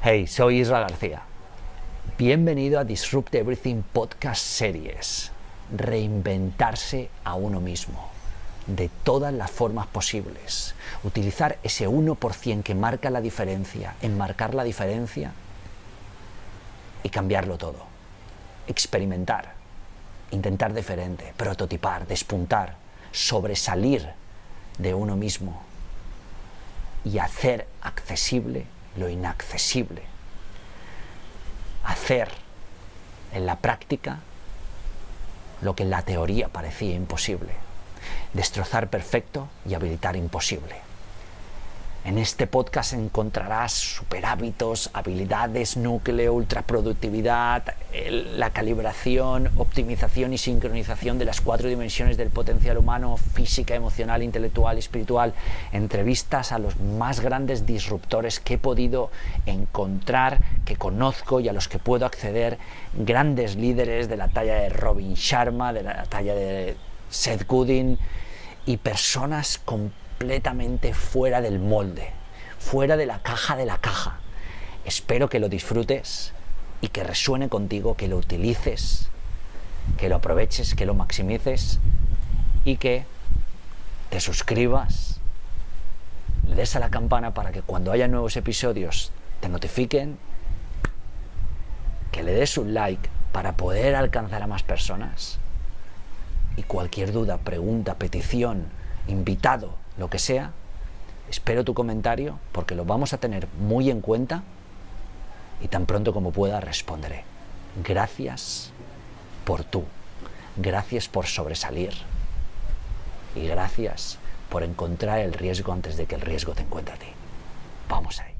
Hey, soy Isra García. Bienvenido a Disrupt Everything Podcast Series. Reinventarse a uno mismo, de todas las formas posibles. Utilizar ese 1% que marca la diferencia, enmarcar la diferencia y cambiarlo todo. Experimentar, intentar diferente, prototipar, despuntar, sobresalir de uno mismo y hacer accesible lo inaccesible. Hacer en la práctica lo que en la teoría parecía imposible. Destrozar perfecto y habilitar imposible. En este podcast encontrarás superhábitos, habilidades, núcleo, ultraproductividad, la calibración, optimización y sincronización de las 4 dimensiones del potencial humano: física, emocional, intelectual y espiritual. Entrevistas a los más grandes disruptores que he podido encontrar, que conozco y a los que puedo acceder. Grandes líderes de la talla de Robin Sharma, de la talla de Seth Godin, y personas completamente fuera del molde, fuera de la caja. Espero que lo disfrutes y que resuene contigo, que lo utilices, que lo aproveches, que lo maximices y que te suscribas, le des a la campana para que cuando haya nuevos episodios te notifiquen, que le des un like para poder alcanzar a más personas. Y cualquier duda, pregunta, petición, invitado, lo que sea, espero tu comentario porque lo vamos a tener muy en cuenta y tan pronto como pueda responderé. Gracias por tú, gracias por sobresalir y gracias por encontrar el riesgo antes de que el riesgo te encuentre a ti. Vamos a ello.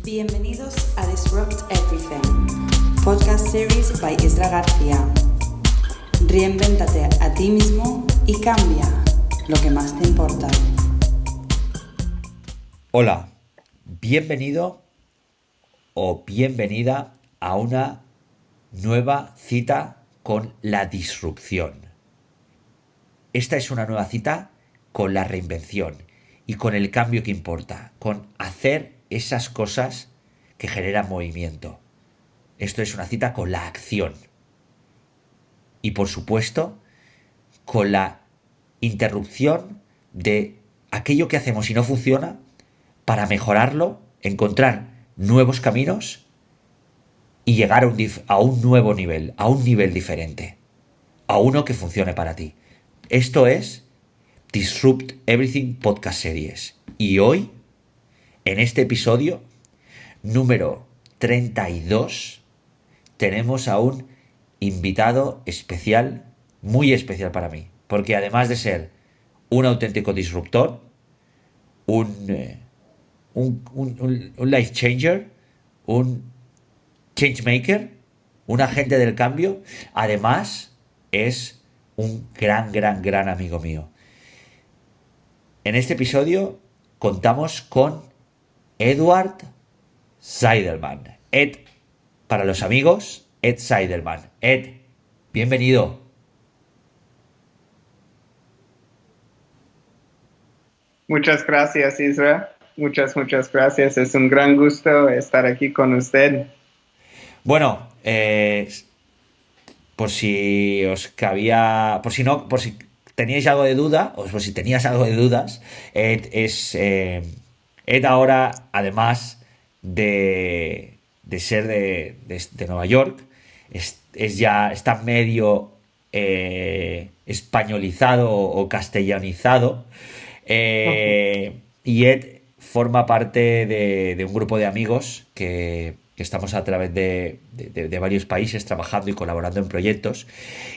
Bienvenidos a Disrupt Everything, podcast series by Isra García. Reinvéntate a ti mismo y cambia lo que más te importa. Hola, bienvenido o bienvenida a una nueva cita con la disrupción. Esta es una nueva cita con la reinvención y con el cambio que importa, con hacer esas cosas que generan movimiento. Esto es una cita con la acción. Y por supuesto, con la interrupción de aquello que hacemos y no funciona para mejorarlo, encontrar nuevos caminos y llegar a un nuevo nivel, a un nivel diferente, a uno que funcione para ti. Esto es Disrupt Everything Podcast Series. Y hoy, en este episodio número 32, tenemos a un invitado especial, muy especial para mí, porque además de ser un auténtico disruptor, un life changer, un change maker, un agente del cambio, además es un gran amigo mío. En este episodio contamos con Edward Seidelman. Ed, para los amigos, Ed Seidelman. Ed, bienvenido. Muchas gracias, Isra. Muchas gracias. Es un gran gusto estar aquí con usted. Bueno, por si teníais algo de duda, o por si tenías algo de dudas, Ed ahora, además de ser de Nueva York, está medio españolizado o castellanizado, y Ed forma parte de un grupo de amigos que estamos a través de varios países trabajando y colaborando en proyectos.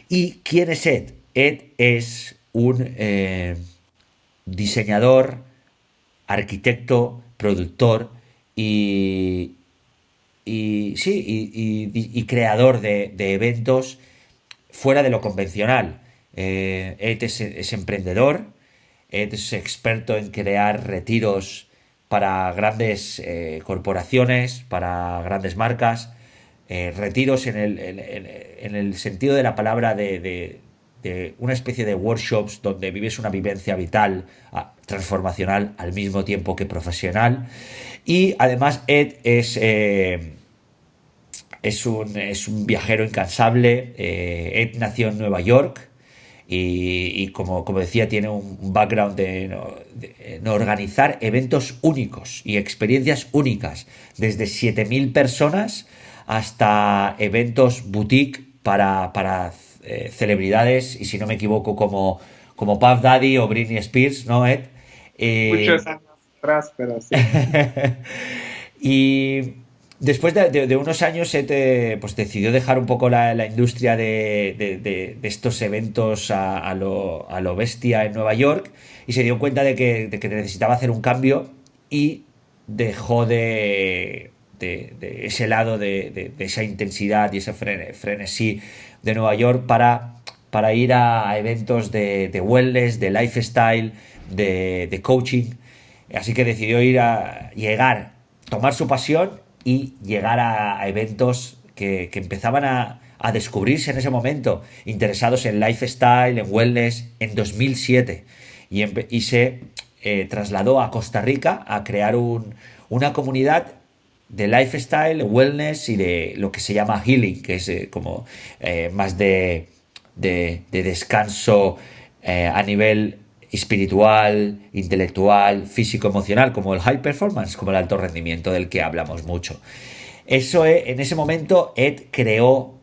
¿Y quién es Ed? Ed es un diseñador, arquitecto, productor y creador de eventos fuera de lo convencional. Ed es emprendedor, Ed es experto en crear retiros para grandes corporaciones, para grandes marcas, retiros en el sentido de la palabra de de una especie de workshops donde vives una vivencia vital, transformacional al mismo tiempo que profesional. Y además Ed es un viajero incansable. Ed nació en Nueva York y como decía, tiene un background en organizar eventos únicos y experiencias únicas, desde 7.000 personas hasta eventos boutique para celebridades, y si no me equivoco, como Puff Daddy o Britney Spears, ¿no, Ed? Muchos años atrás, pero sí. Y después de unos años, Ed pues decidió dejar un poco la industria de estos eventos a lo bestia en Nueva York, y se dio cuenta de que necesitaba hacer un cambio, y dejó de ese lado de esa intensidad y ese frenesí de Nueva York para ir a eventos de wellness, de lifestyle, de coaching. Así que decidió tomar su pasión y llegar a eventos que empezaban a descubrirse en ese momento, interesados en lifestyle, en wellness, en 2007. Y se trasladó a Costa Rica a crear una comunidad de lifestyle, wellness y de lo que se llama healing, que es como más de descanso a nivel espiritual, intelectual, físico, emocional, como el high performance, como el alto rendimiento del que hablamos mucho. En ese momento Ed creó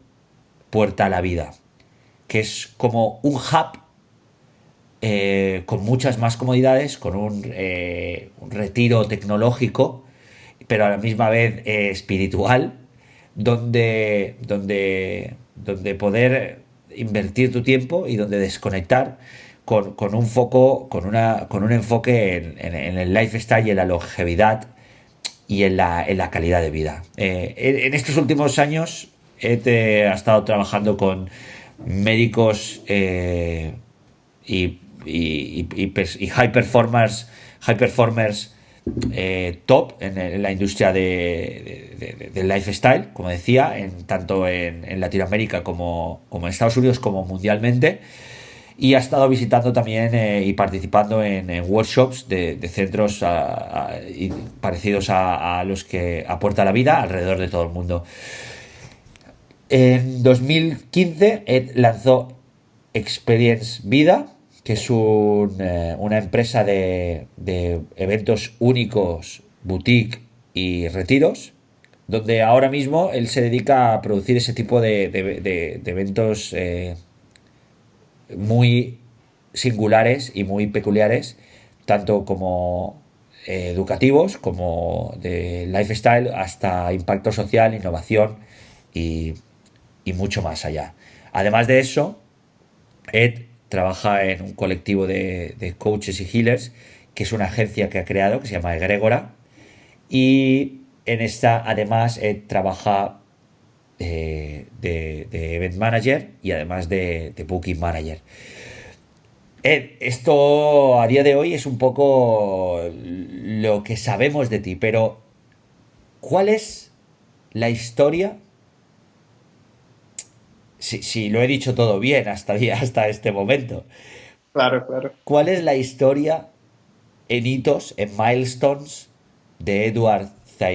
Puerta a la Vida, que es como un hub con muchas más comodidades, con un retiro tecnológico, pero a la misma vez espiritual, donde poder invertir tu tiempo y donde desconectar con un foco, con un enfoque en el lifestyle y en la longevidad y en la calidad de vida. En estos últimos años ha estado trabajando con médicos y high performers top en la industria del lifestyle, como decía, tanto en Latinoamérica como en Estados Unidos, como mundialmente. Y ha estado visitando también y participando en workshops de centros parecidos a los que aporta la vida alrededor de todo el mundo. En 2015 Ed lanzó Experience Vida, que es una empresa de eventos únicos, boutique y retiros, donde ahora mismo él se dedica a producir ese tipo de eventos muy singulares y muy peculiares, tanto como educativos, como de lifestyle, hasta impacto social, innovación y mucho más allá. Además de eso, Ed trabaja en un colectivo de coaches y healers, que es una agencia que ha creado, que se llama Egregora, y en esta además Ed trabaja de event manager y además de booking manager. Esto a día de hoy es un poco lo que sabemos de ti, pero ¿cuál es la historia? Si lo he dicho todo bien hasta este momento. Claro, claro. ¿Cuál es la historia en hitos, en milestones de Edward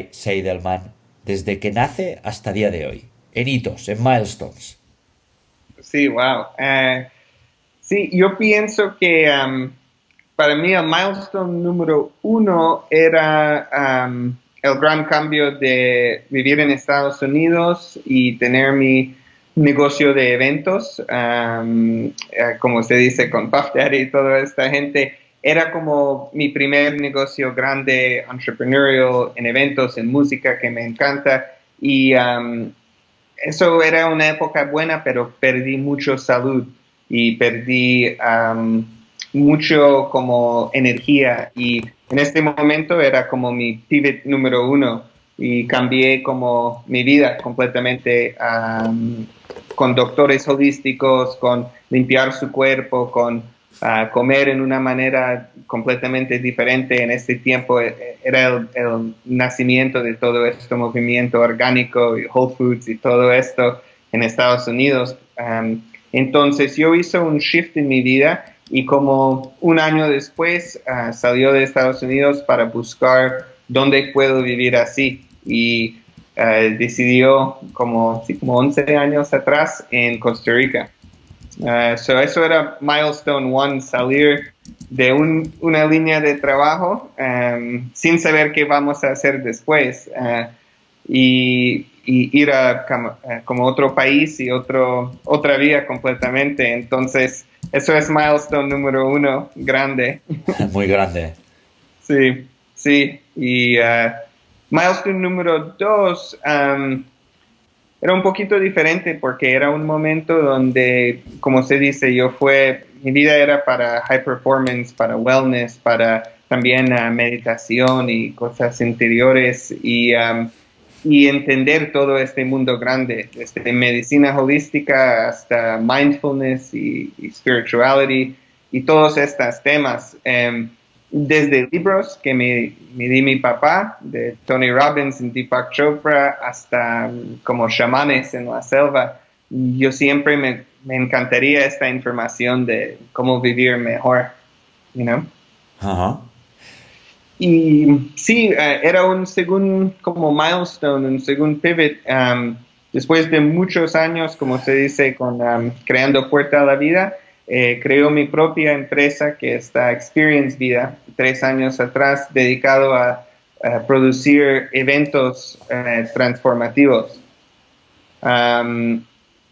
Seidelman desde que nace hasta el día de hoy? En hitos, en milestones. Sí, wow. Sí, yo pienso que para mí el milestone número 1 era el gran cambio de vivir en Estados Unidos y tener mi negocio de eventos, como se dice con Puff Daddy y toda esta gente. Era como mi primer negocio grande, entrepreneurial, en eventos, en música, que me encanta. Y eso era una época buena, pero perdí mucho salud y perdí mucho como energía. Y en este momento era como mi pivot número 1 y cambié como mi vida completamente con doctores holísticos, con limpiar su cuerpo, con comer en una manera completamente diferente. En este tiempo era el nacimiento de todo este movimiento orgánico y Whole Foods y todo esto en Estados Unidos. Entonces yo hice un shift en mi vida y como un año después salió de Estados Unidos para buscar dónde puedo vivir así y decidió como 11 años atrás en Costa Rica. Eso era milestone one, salir de una línea de trabajo sin saber qué vamos a hacer después y ir a como otro país y otra vida completamente. Entonces, eso es milestone número 1, grande. Muy grande. Sí, sí. Y milestone número 2 era un poquito diferente porque era un momento donde, como se dice, mi vida era para high performance, para wellness, para también meditación y cosas interiores y entender todo este mundo grande, desde medicina holística hasta mindfulness y spirituality y todos estos temas. Desde libros que me di mi papá, de Tony Robbins y Deepak Chopra, hasta como chamanes en la selva, yo siempre me encantaría esta información de cómo vivir mejor, you know? Ajá. Y sí, era un segundo como milestone, un segundo pivot, después de muchos años, como se dice, con creando Puerta a la Vida. Creo mi propia empresa que está Experience Vida, 3 años atrás, dedicado a producir eventos transformativos.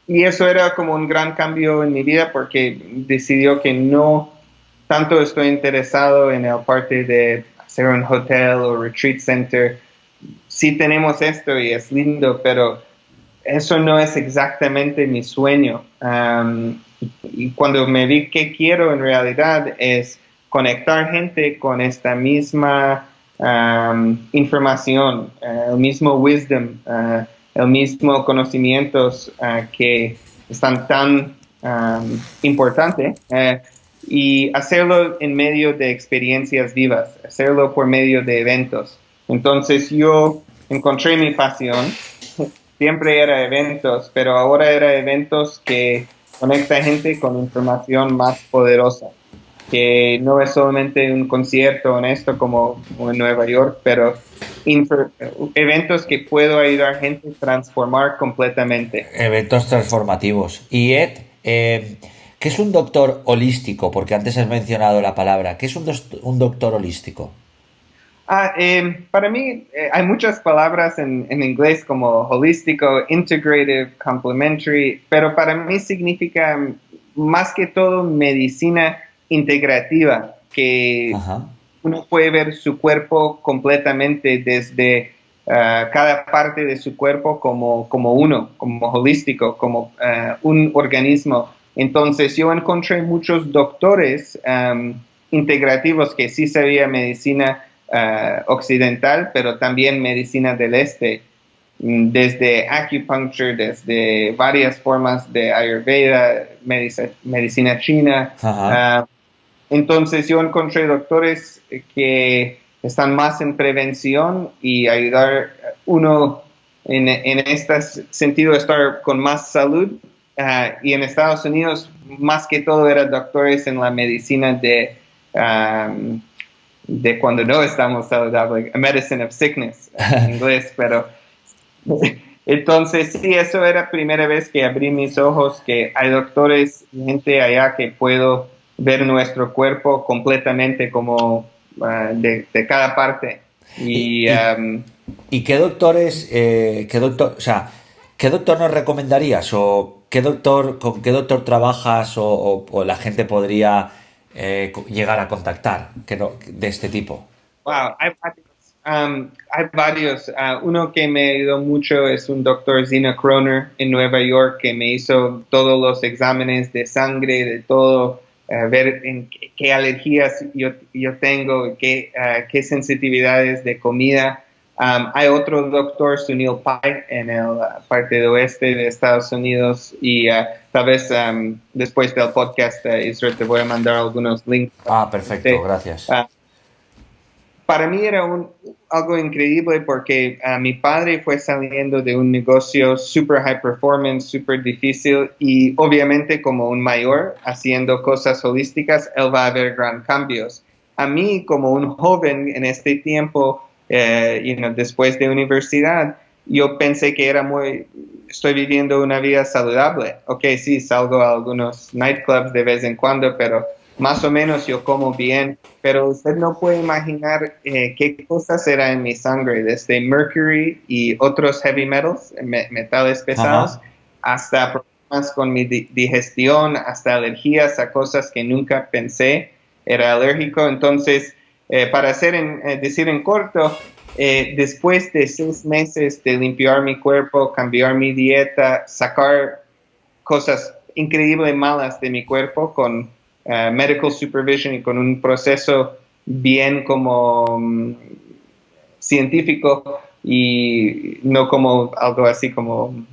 Y eso era como un gran cambio en mi vida porque decidió que no tanto estoy interesado en la parte de hacer un hotel o retreat center. Sí tenemos esto y es lindo, pero eso no es exactamente mi sueño. Y cuando me vi que quiero en realidad es conectar gente con esta misma información, el mismo wisdom, el mismo conocimientos que están tan importantes y hacerlo en medio de experiencias vivas, hacerlo por medio de eventos. Entonces yo encontré mi pasión. Siempre era eventos, pero ahora era eventos que conecta gente con información más poderosa, que no es solamente un concierto honesto como en Nueva York, pero eventos que puedo ayudar a gente a transformar completamente. Eventos transformativos. Y Ed, ¿qué es un doctor holístico? Porque antes has mencionado la palabra. ¿Qué es un doctor holístico? Para mí hay muchas palabras en inglés como holístico, integrative, complementary, pero para mí significa más que todo medicina integrativa, que uno puede ver su cuerpo completamente desde cada parte de su cuerpo como uno, como holístico, como un organismo. Entonces yo encontré muchos doctores integrativos que sí sabía medicina occidental, pero también medicina del este, desde acupuncture, desde varias formas de Ayurveda, medicina china. Entonces yo encontré doctores que están más en prevención y ayudar uno en este sentido a estar con más salud. Y en Estados Unidos, más que todo, eran doctores en la medicina de cuando no estamos saludables, a medicine of sickness en inglés, pero entonces sí, eso era la primera vez que abrí mis ojos, que hay doctores, gente allá que puedo ver nuestro cuerpo completamente como de cada parte. ¿Y qué doctores, qué doctor nos recomendarías o con qué doctor trabajas o la gente podría llegar a contactar de este tipo? Wow, hay varios. Uno que me ayudó mucho es un doctor Zina Kroner en Nueva York que me hizo todos los exámenes de sangre, de todo, ver en qué alergias yo tengo, qué sensitividades de comida. Hay otro doctor, Sunil Pai, en la parte de oeste de Estados Unidos y tal vez después del podcast, Israel, te voy a mandar algunos links. Perfecto, gracias. Para mí era algo increíble porque mi padre fue saliendo de un negocio super high performance, super difícil y obviamente como un mayor haciendo cosas holísticas, él va a ver gran cambios. A mí como un joven en este tiempo, después de universidad, yo pensé que estoy viviendo una vida saludable. Ok, sí, salgo a algunos nightclubs de vez en cuando, pero más o menos yo como bien, pero usted no puede imaginar qué cosas era en mi sangre, desde mercury y otros heavy metals, metales pesados, hasta problemas con mi digestión, hasta alergias a cosas que nunca pensé era alérgico. Entonces, para decir en corto, después de 6 meses de limpiar mi cuerpo, cambiar mi dieta, sacar cosas increíbles malas de mi cuerpo con medical supervision y con un proceso bien como científico y no como algo así como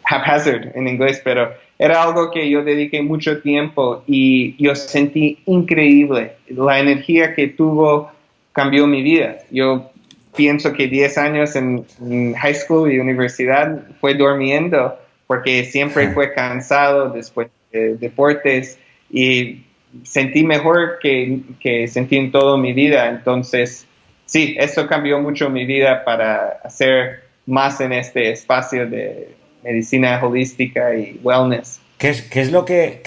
haphazard en inglés, pero era algo que yo dediqué mucho tiempo y yo sentí increíble. La energía que tuvo cambió mi vida. Yo pienso que 10 años en high school y universidad fue durmiendo porque siempre fue cansado después de deportes y sentí mejor que sentí en toda mi vida. Entonces, sí, eso cambió mucho mi vida para hacer más en este espacio de medicina holística y wellness. ¿Qué es lo que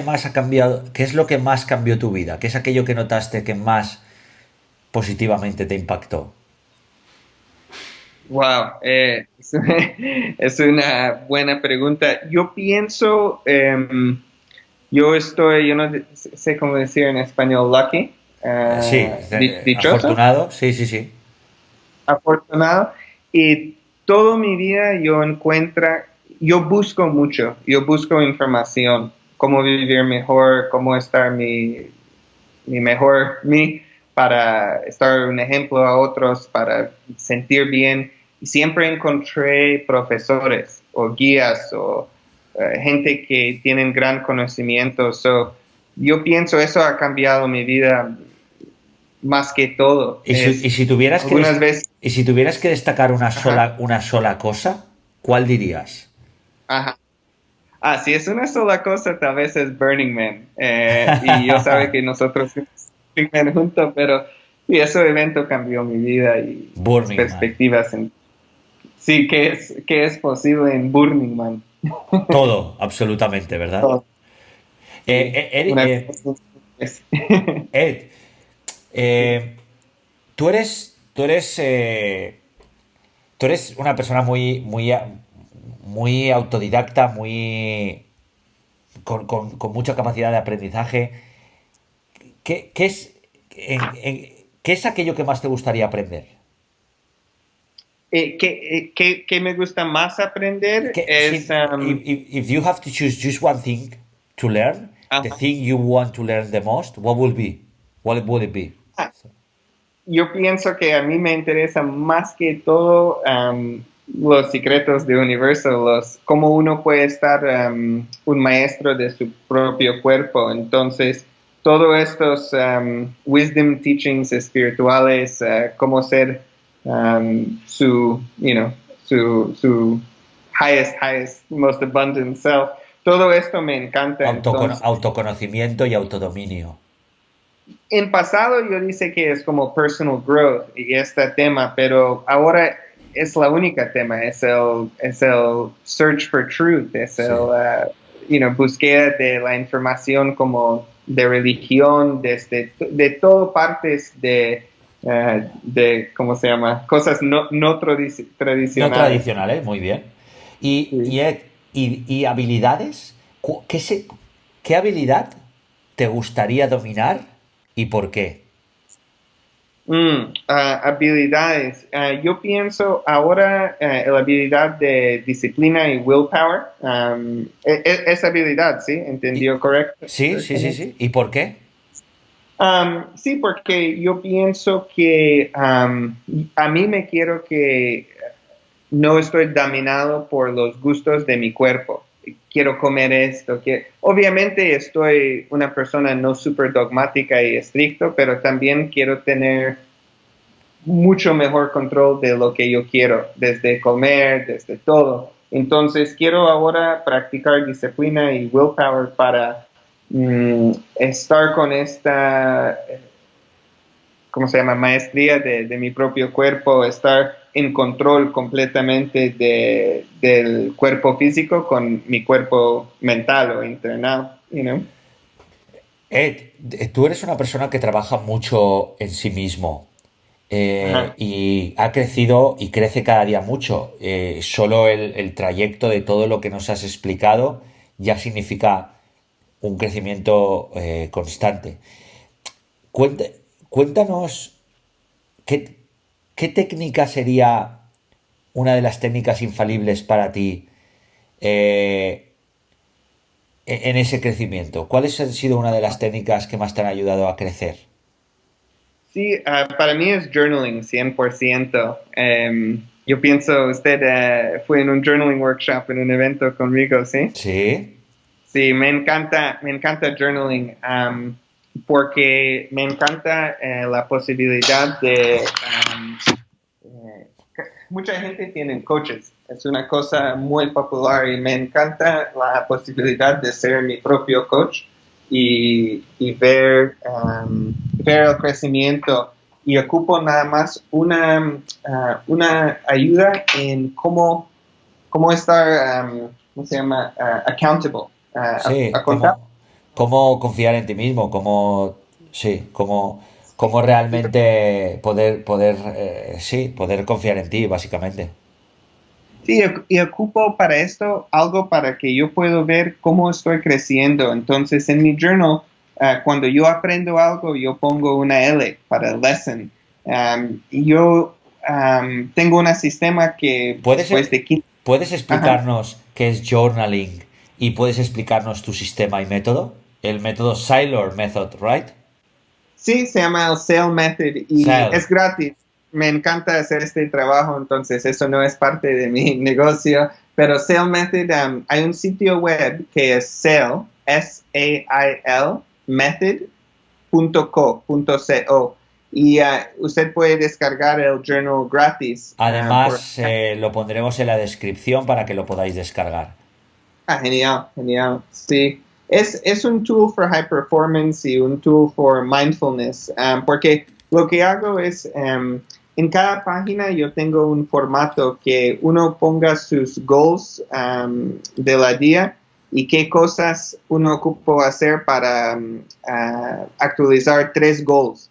más ha cambiado? ¿Qué es lo que más cambió tu vida? ¿Qué es aquello que notaste que más positivamente te impactó? Wow, es una buena pregunta. Yo pienso, yo no sé cómo decir en español, lucky. Sí, Dichoso. afortunado, sí. Afortunado. Y toda mi vida yo busco mucho, yo busco información, cómo vivir mejor, cómo estar mi mejor para estar un ejemplo a otros, para sentir bien. Y siempre encontré profesores o guías o gente que tienen gran conocimiento. Yo pienso eso ha cambiado mi vida más que todo. Y si tuvieras que destacar una sola cosa, ¿cuál dirías? Ajá. Si es una sola cosa, tal vez es Burning Man. Y yo sabe que nosotros Burning Man juntos, pero sí, ese evento cambió mi vida y Burning perspectivas. Sí, que es posible en Burning Man. Todo, absolutamente, ¿verdad? Todo. Ed, tú eres una persona muy autodidacta, con mucha capacidad de aprendizaje. ¿Qué es aquello que más te gustaría aprender? ¿Qué me gusta más aprender? If you have to choose just one thing to learn, the thing you want to learn the most, what would it be? Yo pienso que a mí me interesa más que todo los secretos del universo, cómo uno puede estar un maestro de su propio cuerpo. Entonces, todos estos wisdom teachings espirituales, cómo ser su highest, most abundant self. Todo esto me encanta. Autoconocimiento y autodominio. En pasado yo dice que es como personal growth y este tema, pero ahora es la única tema, es el search for truth, es el búsqueda de la información como de religión, de todas partes de ¿cómo se llama? Cosas no tradicionales. No tradicionales, muy bien. ¿Y habilidades? ¿Qué habilidad te gustaría dominar y por qué? Habilidades. Yo pienso ahora la habilidad de disciplina y willpower. Es habilidad, ¿sí? ¿Entendió correcto? Sí. ¿Y por qué? Sí, porque yo pienso que a mí me quiero que no estoy dominado por los gustos de mi cuerpo. quiero comer esto. Obviamente estoy una persona no súper dogmática y estricto, pero también quiero tener mucho mejor control de lo que yo quiero, desde comer, desde todo. Entonces quiero ahora practicar disciplina y willpower para estar con esta, ¿cómo se llama? Maestría de mi propio cuerpo, estar en control completamente del cuerpo físico con mi cuerpo mental o internal, you know? Ed, tú eres una persona que trabaja mucho en sí mismo. Ajá. Y ha crecido y crece cada día mucho. Solo el trayecto de todo lo que nos has explicado ya significa un crecimiento constante. Cuenta- Cuéntanos qué, qué técnica sería una de las técnicas infalibles para ti eh, en ese crecimiento. ¿Cuáles han sido una de las técnicas que más te han ayudado a crecer? Sí, para mí es journaling 100%. Yo pienso, usted fue en un journaling workshop, en un evento conmigo, ¿sí? Sí, Sí, me encanta journaling, porque me encanta la posibilidad de... mucha gente tiene coaches, es una cosa muy popular y me encanta la posibilidad de ser mi propio coach y ver el crecimiento y ocupo nada más una ayuda en cómo estar, ¿cómo se llama? Accountable, sí, a contar. cómo confiar en ti mismo, cómo, sí, cómo realmente sí, poder confiar en ti, básicamente. Sí, y ocupo para esto algo para que yo pueda ver cómo estoy creciendo. Entonces, en mi journal, cuando yo aprendo algo, yo pongo una L para lesson. Y yo tengo un sistema que ¿Puedes, después de 15... puedes Ajá. explicarnos qué es journaling y puedes explicarnos tu sistema y método? El método Sailor Method, ¿right? Sí, se llama el Sale Method y Sail. es gratis. Me encanta hacer este trabajo, entonces eso no es parte de mi negocio, pero Sale Method, hay un sitio web que es Sale, S-A-I-L, method.co, y usted puede descargar el journal gratis. Además, lo pondremos en la descripción para que lo podáis descargar. Genial, genial. Sí. Es un tool for high performance y un tool for mindfulness, porque lo que hago es, en cada página yo tengo un formato que uno ponga sus goals de la día y qué cosas uno ocupa hacer para actualizar 3 goals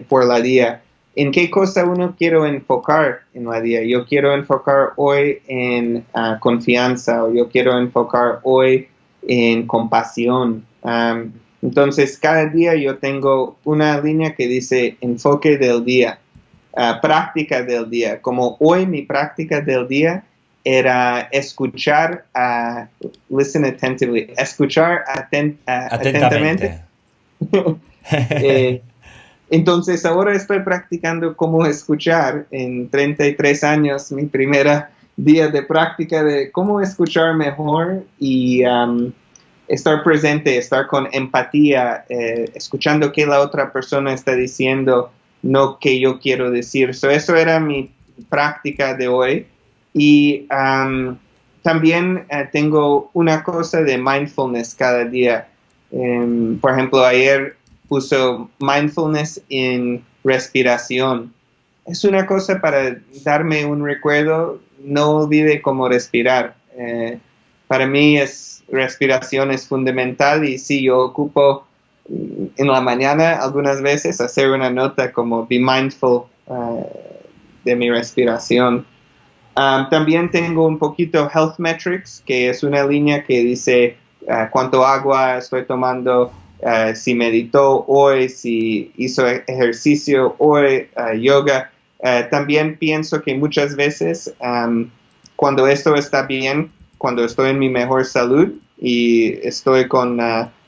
por la día. ¿En qué cosa uno quiero enfocar en la día? Yo quiero enfocar hoy en confianza, o yo quiero enfocar hoy en compasión. Entonces, cada día yo tengo una línea que dice enfoque del día, práctica del día. Como hoy mi práctica del día era escuchar, listen attentively, escuchar atentamente. Atentamente. eh, entonces ahora estoy practicando cómo escuchar en 33 años, mi primera día de práctica de cómo escuchar mejor y estar presente, estar con empatía, escuchando qué la otra persona está diciendo, no qué yo quiero decir. Eso era mi práctica de hoy. Y también tengo una cosa de mindfulness cada día. Por ejemplo, ayer puso mindfulness en respiración. Es una cosa para darme un recuerdo, no olvide cómo respirar. Para mí respiración es fundamental y sí, yo ocupo en la mañana algunas veces hacer una nota como be mindful de mi respiración. También tengo un poquito Health Metrics, que es una línea que dice cuánto agua estoy tomando, si meditó hoy, si hizo ejercicio hoy, yoga. También pienso que muchas veces cuando esto está bien, cuando estoy en mi mejor salud y estoy con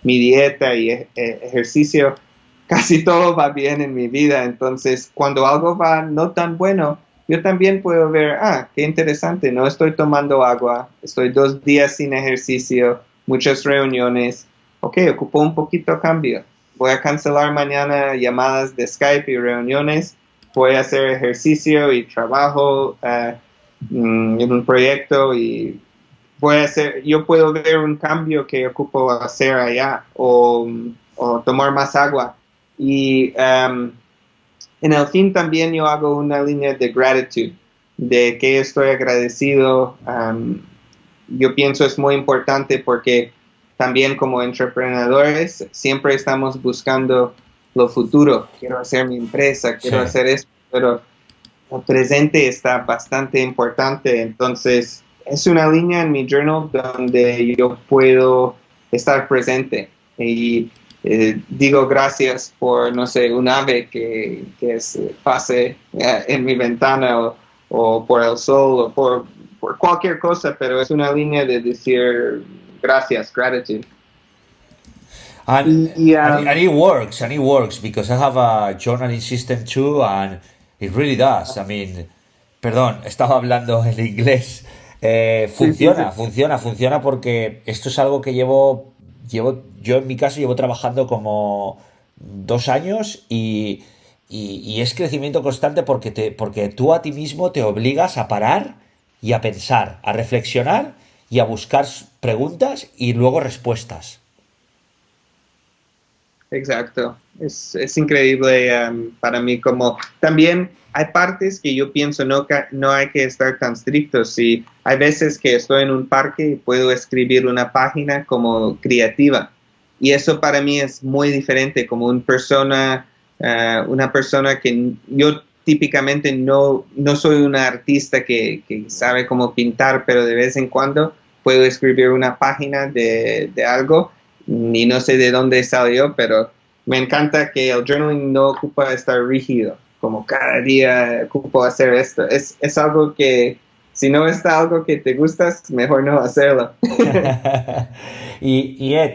mi dieta y ejercicio, casi todo va bien en mi vida. Entonces, cuando algo va no tan bueno, yo también puedo ver, qué interesante, no estoy tomando agua, estoy 2 días sin ejercicio, muchas reuniones, ok, ocupo un poquito cambio, voy a cancelar mañana llamadas de Skype y reuniones, voy a hacer ejercicio y trabajo en un proyecto y yo puedo ver un cambio que ocupo hacer allá o tomar más agua. Y en el fin también yo hago una línea de gratitud, de que estoy agradecido. Yo pienso es muy importante porque también como emprendedores siempre estamos buscando lo futuro. Quiero hacer mi empresa, quiero hacer esto, pero el presente está bastante importante. Entonces es una línea en mi journal donde yo puedo estar presente y digo gracias por, no sé, un ave que pase en mi ventana o por el sol o por cualquier cosa, pero es una línea de decir gracias, gratitude. And it works because I have a journaling system too, and it really does. I mean, perdón, estaba hablando en inglés. Funciona porque esto es algo que yo en mi caso llevo trabajando como 2 años y es crecimiento constante porque tú a ti mismo te obligas a parar y a pensar, a reflexionar y a buscar preguntas y luego respuestas. Exacto, es increíble para mí como también hay partes que yo pienso no hay que estar tan estrictos y hay veces que estoy en un parque y puedo escribir una página como creativa y eso para mí es muy diferente como una persona que yo típicamente no soy una artista que sabe cómo pintar, pero de vez en cuando puedo escribir una página de algo y no sé de dónde salió, pero me encanta que el journaling no ocupa estar rígido, como cada día ocupo hacer esto. Es algo que, si no está algo que te gusta, mejor no hacerlo. y Ed,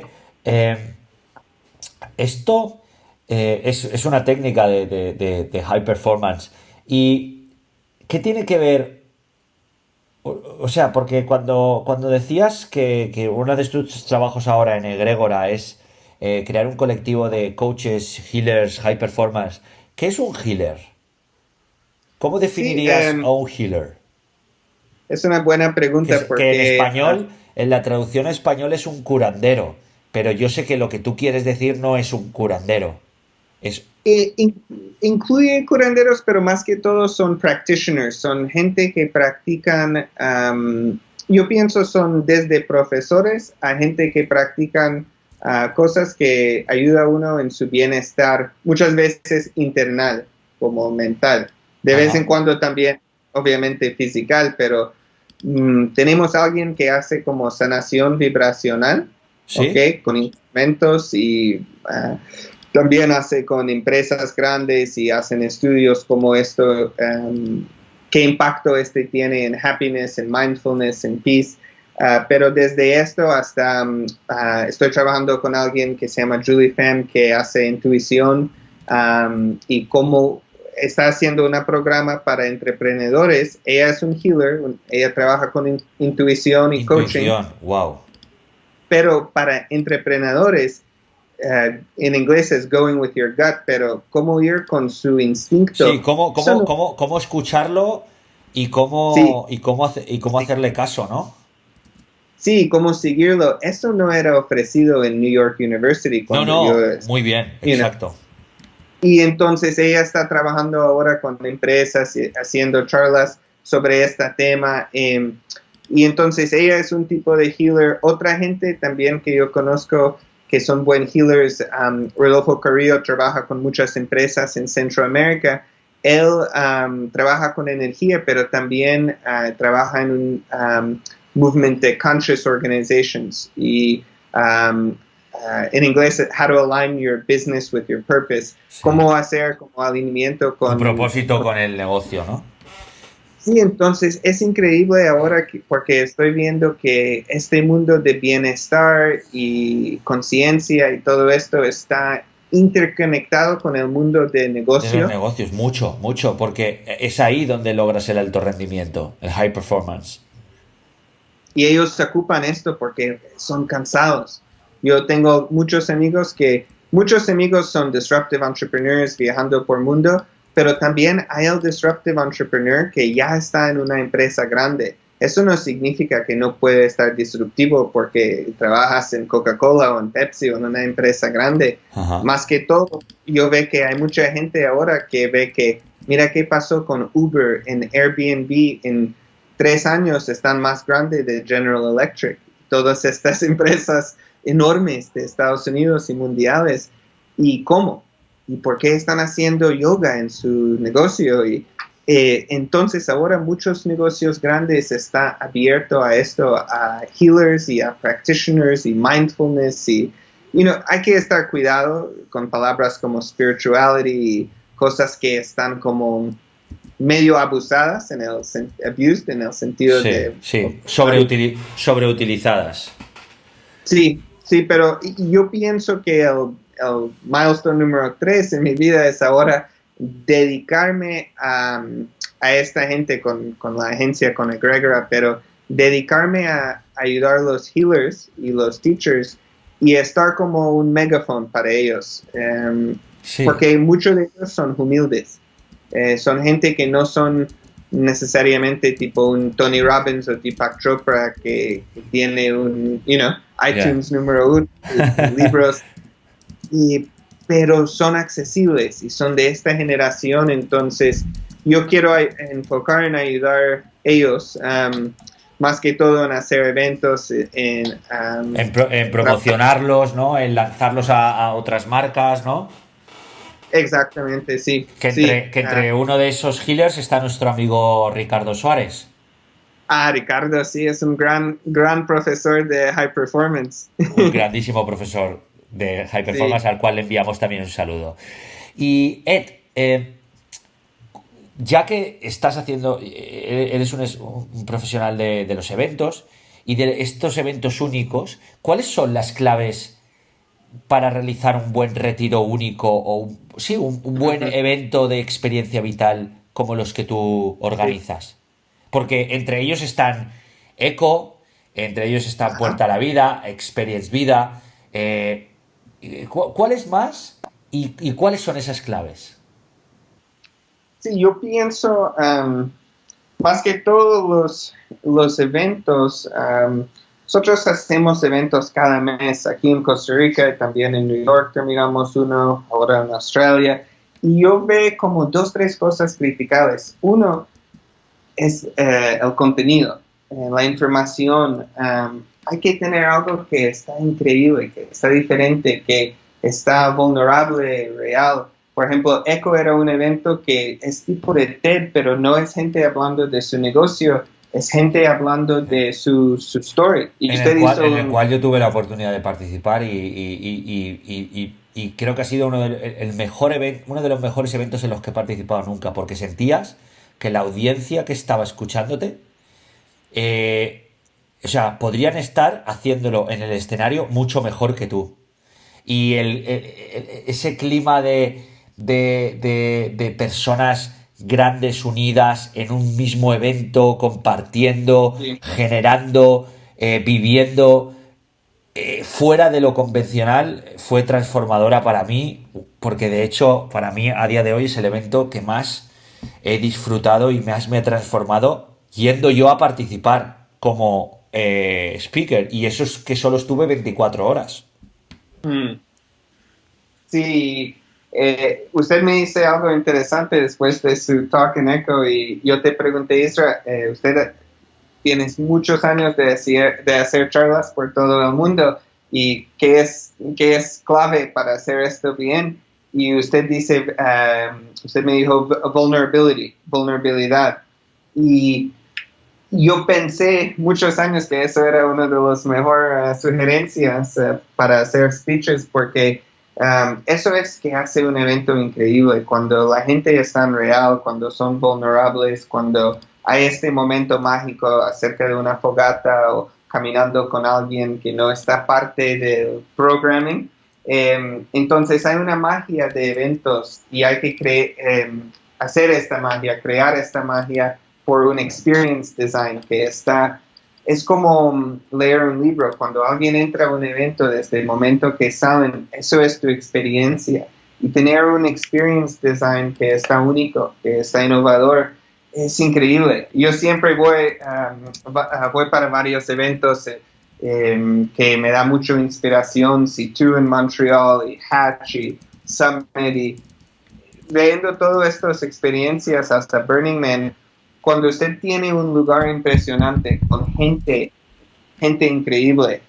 esto es una técnica de high performance. ¿Y qué tiene que ver? O sea, porque cuando decías que uno de tus trabajos ahora en Egrégora es crear un colectivo de coaches, healers, high performance, ¿qué es un healer? ¿Cómo definirías a un healer? Es una buena pregunta porque que en español, en la traducción a español es un curandero, pero yo sé que lo que tú quieres decir no es un curandero. Incluye curanderos, pero más que todo son practitioners, son gente que practican, yo pienso son desde profesores a gente que practican cosas que ayuda a uno en su bienestar, muchas veces internal como mental, de vez en cuando también obviamente física, pero tenemos a alguien que hace como sanación vibracional, ¿sí? ¿Okay? Con instrumentos y también hace con empresas grandes y hacen estudios como esto, qué impacto tiene en happiness, en mindfulness, en peace. Pero desde esto hasta estoy trabajando con alguien que se llama Julie Pham que hace intuición y cómo está haciendo un programa para emprendedores. Ella es un healer, ella trabaja con intuición y coaching. Wow. Pero para emprendedores, en inglés es going with your gut, pero cómo ir con su instinto. Sí, cómo escucharlo y cómo hacerle caso, ¿no? Sí, cómo seguirlo. Eso no era ofrecido en New York University. Muy bien, exacto. Y entonces ella está trabajando ahora con empresas, haciendo charlas sobre este tema. Y entonces ella es un tipo de healer. Otra gente también que yo conozco que son buen healers, Rodolfo Carrillo trabaja con muchas empresas en Centroamérica. Él trabaja con energía, pero también trabaja en un movement de conscious organizations. Y en inglés, how to align your business with your purpose. Sí. Cómo hacer como alineamiento con... Un propósito con el negocio, ¿no? Sí, entonces es increíble ahora porque estoy viendo que este mundo de bienestar y conciencia y todo esto está interconectado con el mundo de De negocio. los negocios, mucho, porque es ahí donde logras el alto rendimiento, el high performance. Y ellos se ocupan esto porque son cansados. Yo tengo muchos amigos son disruptive entrepreneurs viajando por el mundo, pero también hay el disruptive entrepreneur que ya está en una empresa grande. Eso no significa que no puede estar disruptivo porque trabajas en Coca-Cola o en Pepsi o en una empresa grande. Ajá. Más que todo, yo veo que hay mucha gente ahora que ve que, mira qué pasó con Uber, en Airbnb, en 3 años están más grandes de General Electric. Todas estas empresas enormes de Estados Unidos y mundiales. ¿Y cómo? ¿Y por qué están haciendo yoga en su negocio? Y entonces ahora muchos negocios grandes están abiertos a esto, a healers y a practitioners y mindfulness. Y hay que estar cuidado con palabras como spirituality y cosas que están como medio abusadas abused en el sentido de... Sí, sobreutilizadas. Sí, pero yo pienso que el milestone número 3 en mi vida es ahora dedicarme a esta gente con la agencia, con Egregora, pero dedicarme a ayudar a los healers y los teachers y estar como un megaphone para ellos. Sí. Porque muchos de ellos son humildes. Son gente que no son necesariamente tipo un Tony Robbins o Deepak Chopra que tiene un, iTunes número 1, libros, pero son accesibles y son de esta generación. Entonces yo quiero enfocar en ayudar a ellos, más que todo en hacer eventos, en promocionarlos, ¿no? En lanzarlos a otras marcas, ¿no? Exactamente, sí. Que entre uno de esos healers está nuestro amigo Ricardo Suárez. Ricardo, sí, es un gran profesor de High Performance. Un grandísimo profesor de High Performance, al cual le enviamos también un saludo. Y Ed, ya que estás eres un profesional de los eventos y de estos eventos únicos, ¿cuáles son las claves para realizar un buen retiro único o un buen evento de experiencia vital como los que tú organizas? Porque entre ellos están Eco, entre ellos están Puerta a la Vida, Experience Vida. ¿Cuál es más y cuáles son esas claves? Sí, yo pienso, más que todos los eventos, nosotros hacemos eventos cada mes aquí en Costa Rica, también en New York terminamos uno, ahora en Australia, y yo veo como 2-3 cosas criticables. Uno es el contenido, la información. Hay que tener algo que está increíble, que está diferente, que está vulnerable, real. Por ejemplo, Eco era un evento que es tipo de TED, pero no es gente hablando de su negocio, es gente hablando de su story. Y en el cual yo tuve la oportunidad de participar y creo que ha sido uno de los mejores eventos en los que he participado nunca, porque sentías que la audiencia que estaba escuchándote, podrían estar haciéndolo en el escenario mucho mejor que tú. Y ese clima de personas grandes unidas en un mismo evento, compartiendo, generando, viviendo fuera de lo convencional, fue transformadora para mí, porque de hecho para mí a día de hoy es el evento que más he disfrutado y más me ha transformado yendo yo a participar como speaker, y eso es que solo estuve 24 horas. Sí. Usted me dice algo interesante después de su talk en Eco y yo te pregunté, Isra, usted tiene muchos años de hacer charlas por todo el mundo y ¿qué es clave para hacer esto bien? Y usted dice, usted me dijo vulnerabilidad, y yo pensé muchos años que eso era una de las mejores sugerencias para hacer speeches, porque eso es que hace un evento increíble, cuando la gente está en real, cuando son vulnerables, cuando hay este momento mágico acerca de una fogata o caminando con alguien que no está parte del programming. Entonces hay una magia de eventos y hay que hacer esta magia, crear esta magia por un experience design que es como leer un libro. Cuando alguien entra a un evento, desde el momento que salen, eso es tu experiencia. Y tener un experience design que está único, que está innovador, es increíble. Yo siempre voy para varios eventos que me da mucha inspiración, C2 en Montreal, y Hatch, y Summit, y viendo todas estas experiencias hasta Burning Man. Cuando usted tiene un lugar impresionante con gente increíble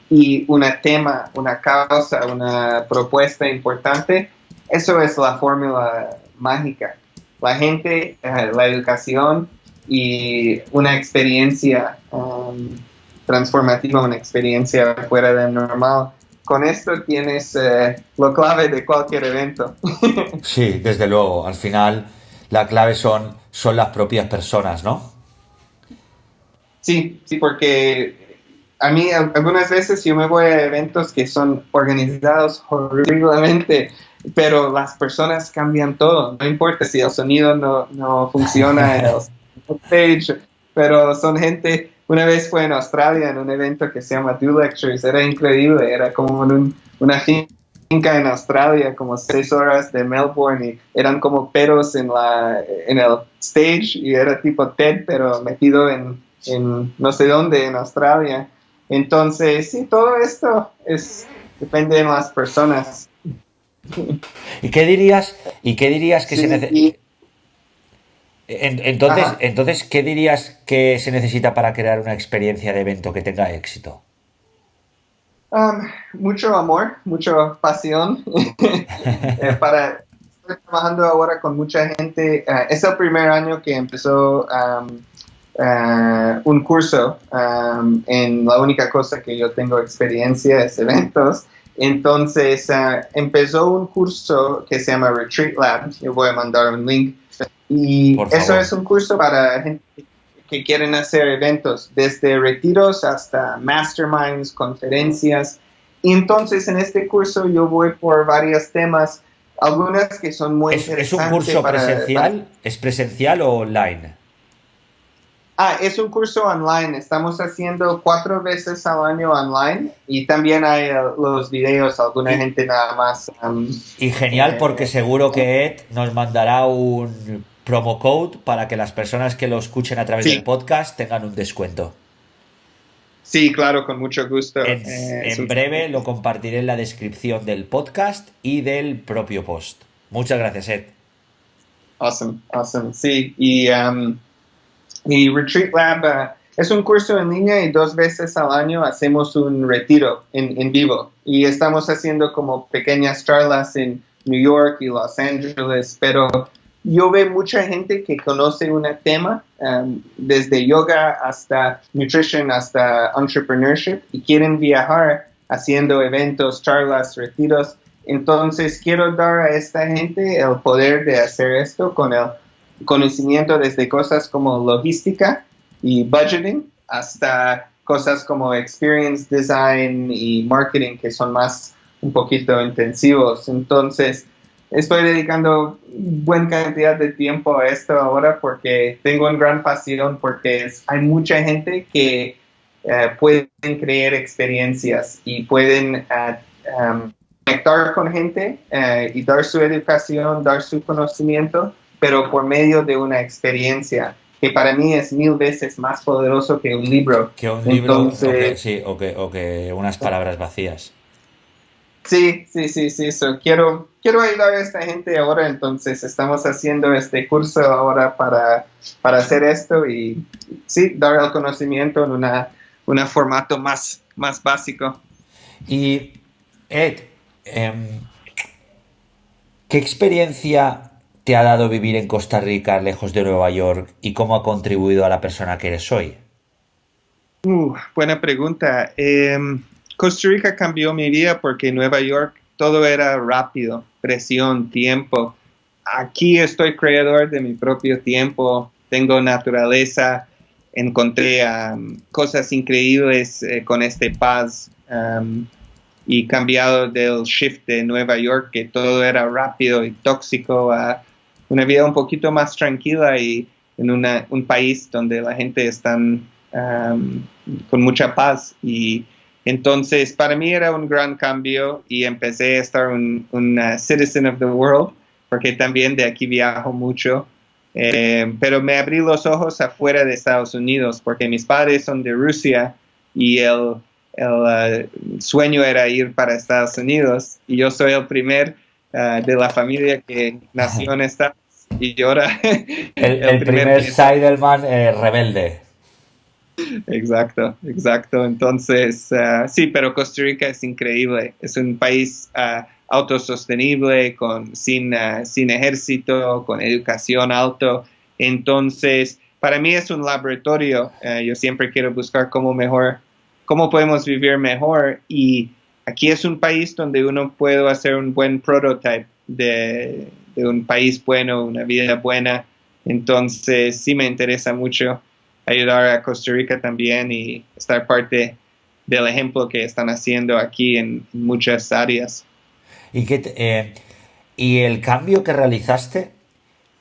y una tema, una causa, una propuesta importante, eso es la fórmula mágica. La gente, la educación y una experiencia transformativa, una experiencia fuera de normal. Con esto tienes lo clave de cualquier evento. Sí, desde luego. Al final, la clave son las propias personas, ¿no? Sí, porque a mí algunas veces yo me voy a eventos que son organizados horriblemente, pero las personas cambian todo. No importa si el sonido no funciona en el stage, pero son gente. Una vez fue en Australia en un evento que se llama Do Lectures, era increíble, era como una finca en Australia, como 6 horas de Melbourne, y eran como perros en el stage, y era tipo TED, pero metido en no sé dónde, en Australia. Entonces, sí, todo esto depende de las personas. ¿Y qué dirías que se necesita? Entonces, ¿qué dirías que se necesita para crear una experiencia de evento que tenga éxito? Mucho amor, mucha pasión. Estoy trabajando ahora con mucha gente. Es el primer año que empezó un curso en la única cosa que yo tengo experiencia es eventos. Entonces empezó un curso que se llama Retreat Lab. Yo voy a mandar un link. Y eso es un curso para gente que quieren hacer eventos, desde retiros hasta masterminds, conferencias. Y entonces en este curso yo voy por varios temas, algunas que son muy interesantes. ¿Es un curso presencial? ¿Es presencial o online? Es un curso online. Estamos haciendo 4 veces al año online y también hay los videos, alguna gente nada más. Y genial, porque seguro que Ed nos mandará un promo code para que las personas que lo escuchen a través del podcast tengan un descuento. Sí, claro, con mucho gusto. En breve lo compartiré en la descripción del podcast y del propio post. Muchas gracias, Ed. Awesome. Sí, y Retreat Lab es un curso en línea y 2 veces al año hacemos un retiro en vivo. Y estamos haciendo como pequeñas charlas en New York y Los Ángeles, pero yo veo mucha gente que conoce un tema, desde yoga hasta nutrition, hasta entrepreneurship, y quieren viajar haciendo eventos, charlas, retiros. Entonces quiero dar a esta gente el poder de hacer esto con el conocimiento desde cosas como logística y budgeting hasta cosas como experience design y marketing, que son más un poquito intensivos. Entonces estoy dedicando buena cantidad de tiempo a esto ahora porque tengo una gran pasión, porque hay mucha gente que pueden crear experiencias y pueden conectar con gente y dar su educación, dar su conocimiento, pero por medio de una experiencia que para mí es 1000 veces más poderoso que un libro. Que un libro. Entonces, o que unas palabras vacías. Sí. So, quiero ayudar a esta gente ahora, entonces estamos haciendo este curso ahora para hacer esto y sí, dar el conocimiento en un formato más básico. Y Ed, ¿qué experiencia te ha dado vivir en Costa Rica, lejos de Nueva York, y cómo ha contribuido a la persona que eres hoy? Buena pregunta. Costa Rica cambió mi vida porque en Nueva York todo era rápido, presión, tiempo. Aquí estoy creador de mi propio tiempo, tengo naturaleza, encontré cosas increíbles con este paz. y cambiado del shift de Nueva York, que todo era rápido y tóxico, a una vida un poquito más tranquila y en un país donde la gente está con mucha paz. Y entonces para mí era un gran cambio y empecé a estar un citizen of the world, porque también de aquí viajo mucho. Pero me abrí los ojos afuera de Estados Unidos, porque mis padres son de Rusia y el sueño era ir para Estados Unidos, y yo soy el primer de la familia que nació en Estados Unidos, y yo era el primer Seidelman rebelde. Exacto. Entonces, sí, pero Costa Rica es increíble. Es un país autosostenible, sin ejército, con educación alto. Entonces, para mí es un laboratorio. Yo siempre quiero buscar cómo podemos vivir mejor. Y aquí es un país donde uno puede hacer un buen prototype de un país bueno, una vida buena. Entonces, sí me interesa mucho ayudar a Costa Rica también y estar parte del ejemplo que están haciendo aquí en muchas áreas. Y el cambio que realizaste,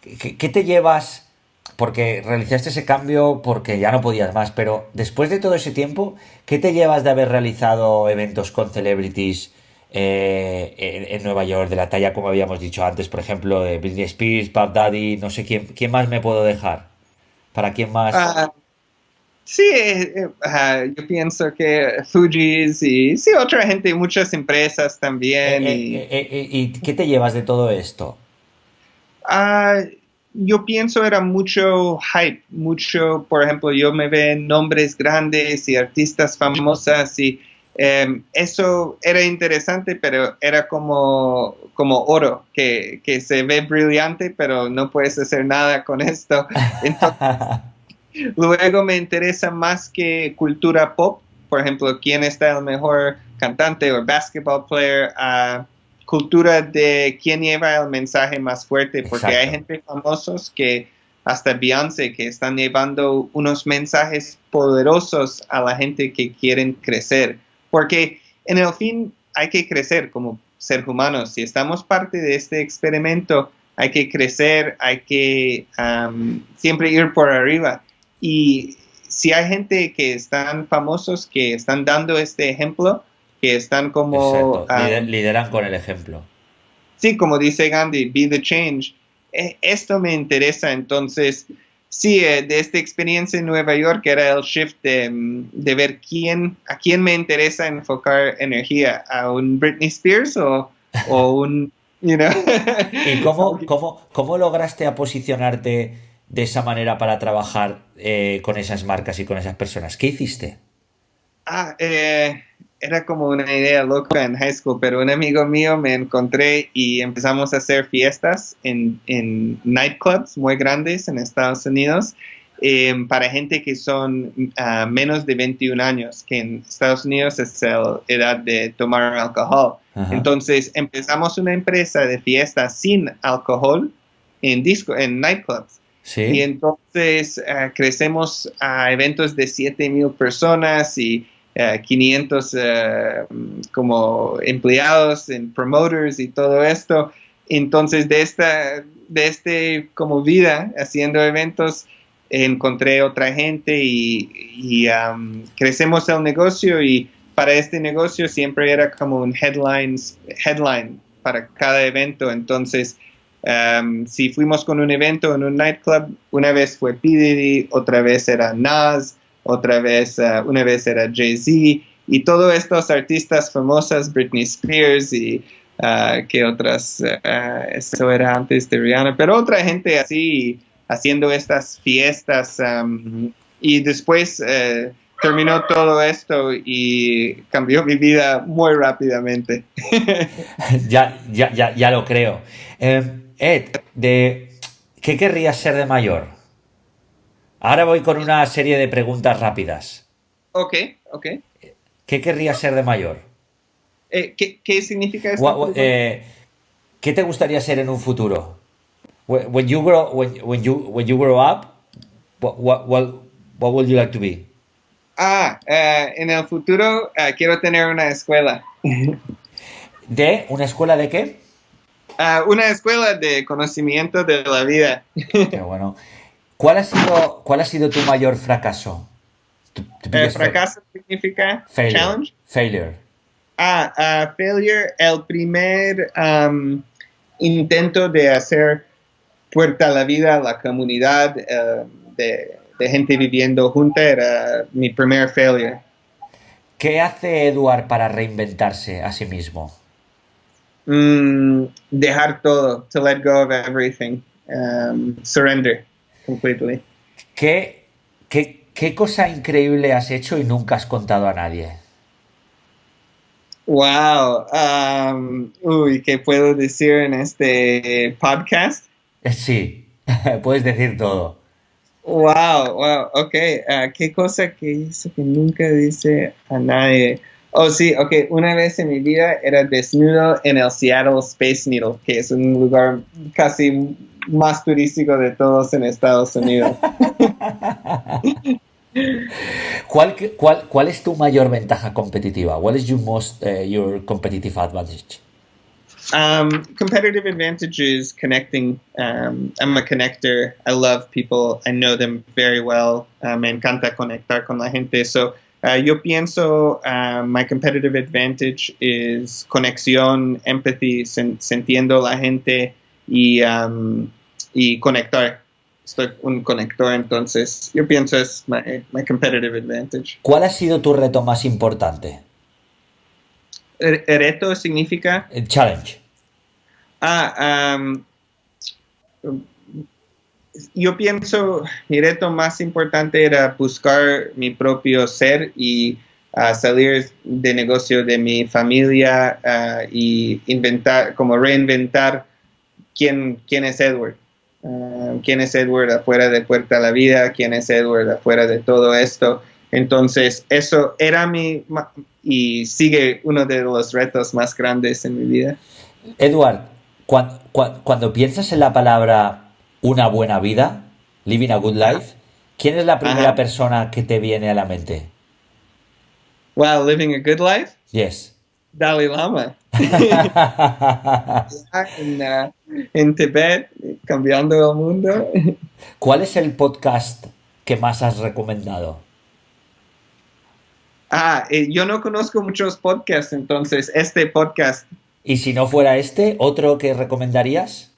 ¿qué te llevas? Porque realizaste ese cambio porque ya no podías más, pero después de todo ese tiempo, ¿qué te llevas de haber realizado eventos con celebrities en Nueva York, de la talla, como habíamos dicho antes, por ejemplo, de Britney Spears, Puff Daddy, no sé quién más me puedo dejar? ¿Para quién más? Sí, yo pienso que Fugees y sí, otra gente, muchas empresas también. ¿Y qué te llevas de todo esto? Yo pienso era mucho hype, por ejemplo, yo me veo nombres grandes y artistas famosas y eso era interesante, pero era como oro, que se ve brillante, pero no puedes hacer nada con esto. Entonces, luego me interesa más que cultura pop, por ejemplo, quién está el mejor cantante o basketball player, cultura de quién lleva el mensaje más fuerte, porque Exacto. Hay gente famosos que hasta Beyoncé, que están llevando unos mensajes poderosos a la gente que quieren crecer, porque en el fin hay que crecer como seres humanos. Si estamos parte de este experimento, hay que crecer, hay que siempre ir por arriba. Y si hay gente que están famosos, que están dando este ejemplo, que están como... lideran con el ejemplo. Sí, como dice Gandhi, be the change. Esto me interesa. Entonces, sí, de esta experiencia en Nueva York era el shift de ver a quién me interesa enfocar energía, a un Britney Spears o un... You know. ¿Y cómo lograste posicionarte de esa manera para trabajar con esas marcas y con esas personas? ¿Qué hiciste? Era como una idea loca en high school, pero un amigo mío me encontré y empezamos a hacer fiestas en nightclubs muy grandes en Estados Unidos para gente que son menos de 21 años, que en Estados Unidos es la edad de tomar alcohol. Ajá. Entonces empezamos una empresa de fiestas sin alcohol en nightclubs. Sí. Y entonces crecemos a eventos de 7,000 personas y 500 como empleados en promoters y todo esto. Entonces de este como vida haciendo eventos encontré otra gente y crecemos el negocio, y para este negocio siempre era como un headline para cada evento. Entonces si fuimos con un evento en un nightclub, una vez fue P. Diddy, otra vez era Nas, una vez era Jay-Z, y todos estos artistas famosos, Britney Spears y que otras, eso era antes de Rihanna, pero otra gente así haciendo estas fiestas, y después terminó todo esto y cambió mi vida muy rápidamente. Ya lo creo. Ed, ¿qué querrías ser de mayor? Ahora voy con una serie de preguntas rápidas. Ok. ¿Qué querrías ser de mayor? ¿Qué significa esto? ¿Qué te gustaría ser en un futuro? When you grow up, what would you like to be? En el futuro quiero tener una escuela. ¿De una escuela de qué? Una escuela de conocimiento de la vida. Qué bueno. ¿Cuál ha sido tu mayor fracaso? Tu biggest Fracaso significa failure. challenge. Failure. Failure, el primer intento de hacer Puerta a la Vida, la comunidad de gente viviendo junta, era mi primer failure. ¿Qué hace Eduard para reinventarse a sí mismo? Dejar todo, to let go of everything, surrender completely. ¿Qué cosa increíble has hecho y nunca has contado a nadie? Wow, ¿qué puedo decir en este podcast? Sí, puedes decir todo. Wow, ok. ¿Qué cosa que hizo que nunca dice a nadie? Oh, sí, ok. Una vez en mi vida era desnudo en el Seattle Space Needle, que es un lugar casi más turístico de todos en Estados Unidos. ¿Cuál es tu mayor ventaja competitiva? What is your competitive advantage? Competitive advantage is connecting. I'm a connector. I love people. I know them very well. Me encanta conectar con la gente. So yo pienso my competitive advantage is conexión, empathy, sintiendo la gente y conectar. Estoy un conector, entonces yo pienso es my competitive advantage. ¿Cuál ha sido tu reto más importante? Reto significa Challenge. Yo pienso mi reto más importante era buscar mi propio ser y salir de negocio de mi familia y reinventar quién es Edward. ¿Quién es Edward afuera de Puerta a la Vida? ¿Quién es Edward afuera de todo esto? Entonces, eso era y sigue uno de los retos más grandes en mi vida. Edward, cuando piensas en la palabra una buena vida, living a good life, ¿quién es la primera persona que te viene a la mente? Wow, living a good life? Yes. Dalai Lama. En Tibet, cambiando el mundo. ¿Cuál es el podcast que más has recomendado? Yo no conozco muchos podcasts, entonces este podcast. Y si no fuera este, ¿otro que recomendarías?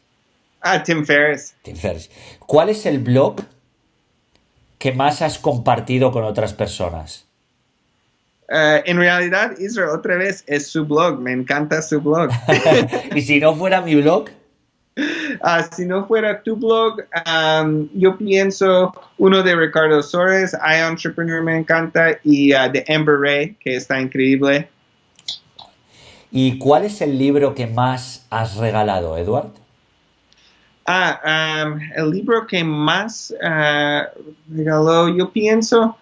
Tim Ferriss. Tim Ferriss. ¿Cuál es el blog que más has compartido con otras personas? En realidad, Israel, otra vez, es su blog. Me encanta su blog. ¿Y si no fuera mi blog? Si no fuera tu blog, yo pienso uno de Ricardo Sores, iEntrepreneur me encanta, y de Amber Ray, que está increíble. ¿Y cuál es el libro que más has regalado, Edward? El libro que más regaló, yo pienso...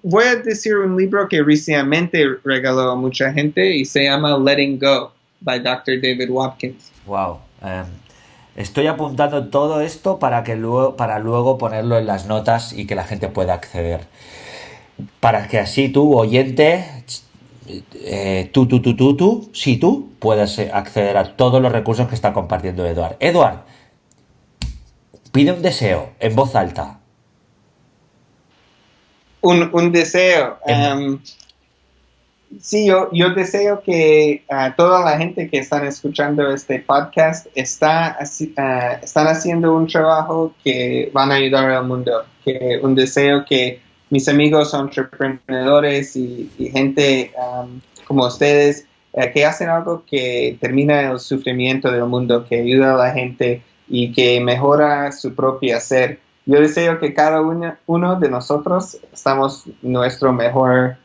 voy a decir un libro que recientemente regaló a mucha gente y se llama Letting Go, by Dr. David Watkins. Wow. Estoy apuntando todo esto para luego ponerlo en las notas y que la gente pueda acceder. Para que así tú, oyente, tú puedas acceder a todos los recursos que está compartiendo Eduard. Eduard, pide un deseo en voz alta. Un deseo. Sí, yo deseo que toda la gente que están escuchando este podcast están haciendo un trabajo que van a ayudar al mundo. Un deseo que mis amigos entreprenedores y gente como ustedes que hacen algo que termina el sufrimiento del mundo, que ayuda a la gente y que mejora su propio ser. Yo deseo que cada uno de nosotros estamos nuestro mejor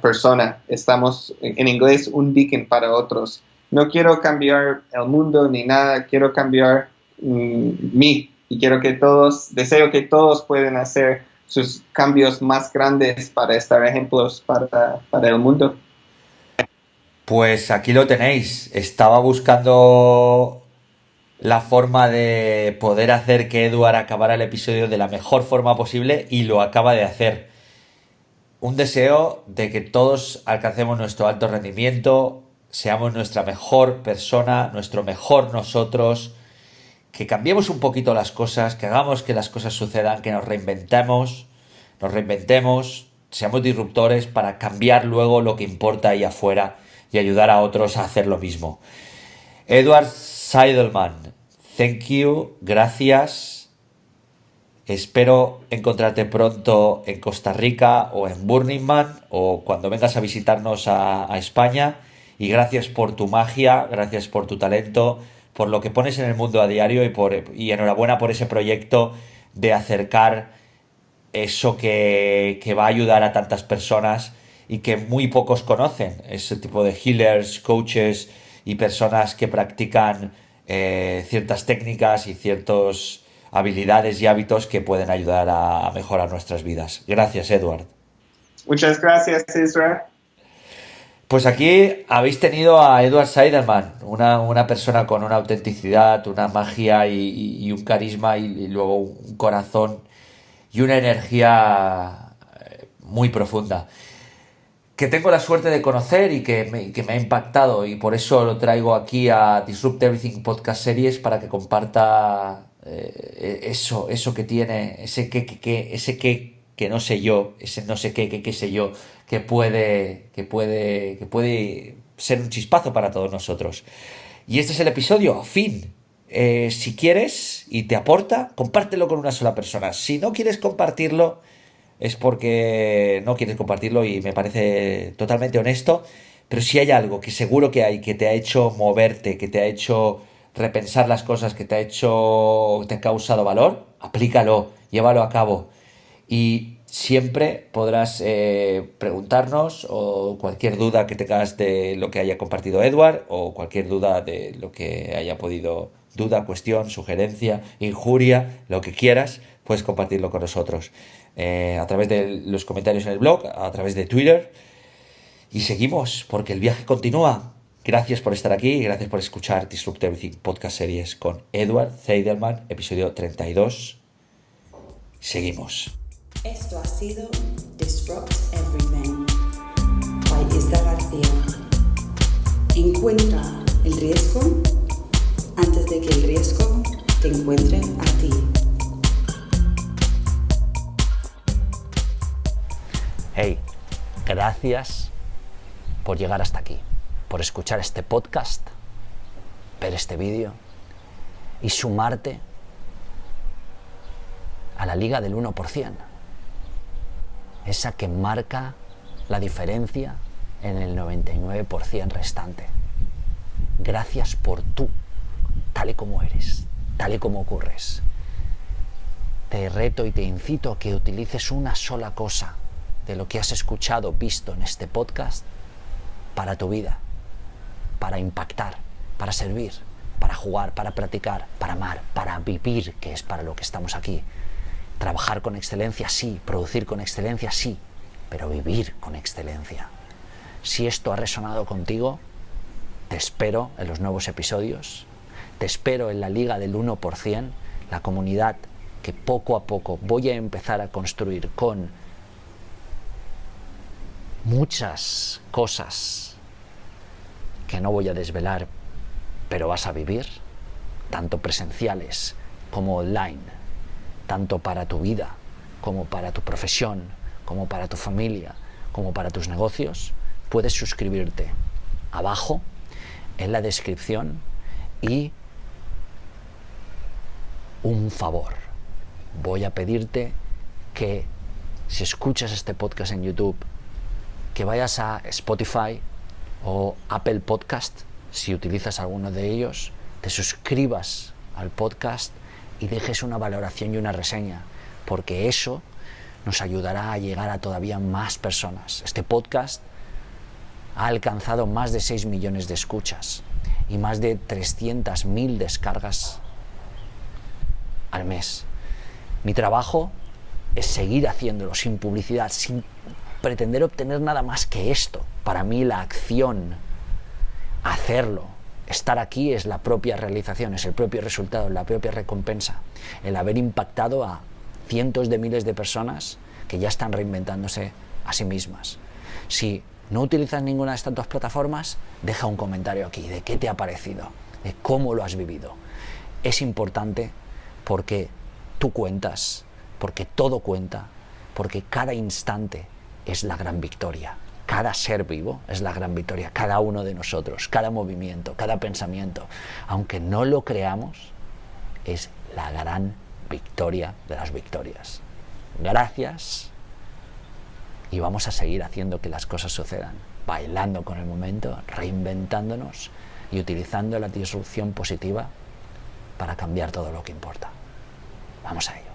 persona. Estamos, en inglés, un beacon para otros. No quiero cambiar el mundo ni nada, quiero cambiar mí. Y deseo que todos puedan hacer sus cambios más grandes para estar ejemplos para el mundo. Pues aquí lo tenéis. Estaba buscando la forma de poder hacer que Eduard acabara el episodio de la mejor forma posible y lo acaba de hacer. un deseo de que todos alcancemos nuestro alto rendimiento, seamos nuestra mejor persona, nuestro mejor nosotros, que cambiemos un poquito las cosas, que hagamos que las cosas sucedan, que nos reinventemos, seamos disruptores para cambiar luego lo que importa ahí afuera y ayudar a otros a hacer lo mismo. Edward Seidelman, thank you, gracias. Espero encontrarte pronto en Costa Rica o en Burning Man o cuando vengas a visitarnos a España. Y gracias por tu magia, gracias por tu talento, por lo que pones en el mundo a diario y enhorabuena por ese proyecto de acercar eso que va a ayudar a tantas personas y que muy pocos conocen. Ese tipo de healers, coaches y personas que practican ciertas técnicas y ciertas habilidades y hábitos que pueden ayudar a mejorar nuestras vidas. Gracias, Edward. Muchas gracias, Israel. Pues aquí habéis tenido a Edward Seidelman, una persona con una autenticidad, una magia y un carisma y luego un corazón y una energía muy profunda, que tengo la suerte de conocer y que me ha impactado, y por eso lo traigo aquí a Disrupt Everything Podcast Series para que comparta eso que tiene, ese que no sé yo, ese no sé qué sé yo, que puede ser un chispazo para todos nosotros. Y este es el episodio, fin. Si quieres y te aporta, compártelo con una sola persona. Si no quieres compartirlo, es porque no quieres compartirlo y me parece totalmente honesto. Pero si hay algo que seguro que hay, que te ha hecho moverte, que te ha hecho repensar las cosas, que te ha causado valor, aplícalo, llévalo a cabo. Y siempre podrás preguntarnos o cualquier duda que tengas de lo que haya compartido Edward o cualquier duda de lo que haya podido, duda, cuestión, sugerencia, injuria, lo que quieras, puedes compartirlo con nosotros a través de los comentarios en el blog, a través de Twitter, y seguimos porque el viaje continúa. Gracias por estar aquí y gracias por escuchar Disrupt Everything Podcast Series con Edward Seidelman, episodio 32. Seguimos. Esto ha sido Disrupt Everything by Isla García. Encuentra el riesgo antes de que el riesgo te encuentre a ti. Hey, gracias por llegar hasta aquí, por escuchar este podcast, ver este vídeo y sumarte a la liga del 1%. Esa que marca la diferencia en el 99% restante. Gracias por tú, tal y como eres, tal y como ocurres. Te reto y te incito a que utilices una sola cosa de lo que has escuchado, visto en este podcast para tu vida, para impactar, para servir, para jugar, para practicar, para amar, para vivir, que es para lo que estamos aquí. Trabajar con excelencia, sí. Producir con excelencia, sí. Pero vivir con excelencia. Si esto ha resonado contigo, te espero en los nuevos episodios. Te espero en la Liga del 1%, la comunidad que poco a poco voy a empezar a construir con muchas cosas que no voy a desvelar, pero vas a vivir, tanto presenciales como online. Tanto para tu vida, como para tu profesión, como para tu familia, como para tus negocios, puedes suscribirte abajo en la descripción. Y un favor, voy a pedirte que si escuchas este podcast en YouTube, que vayas a Spotify o Apple Podcast, si utilizas alguno de ellos, te suscribas al podcast y dejes una valoración y una reseña, porque eso nos ayudará a llegar a todavía más personas. Este podcast ha alcanzado más de 6 millones de escuchas y más de 300.000 descargas al mes. Mi trabajo es seguir haciéndolo sin publicidad, sin pretender obtener nada más que esto. Para mí la acción, hacerlo, estar aquí es la propia realización, es el propio resultado, la propia recompensa. El haber impactado a cientos de miles de personas que ya están reinventándose a sí mismas. Si no utilizas ninguna de estas dos plataformas, deja un comentario aquí de qué te ha parecido, de cómo lo has vivido. Es importante porque tú cuentas, porque todo cuenta, porque cada instante es la gran victoria. Cada ser vivo es la gran victoria, cada uno de nosotros, cada movimiento, cada pensamiento, aunque no lo creamos, es la gran victoria de las victorias. Gracias, y vamos a seguir haciendo que las cosas sucedan, bailando con el momento, reinventándonos y utilizando la disrupción positiva para cambiar todo lo que importa. Vamos a ello.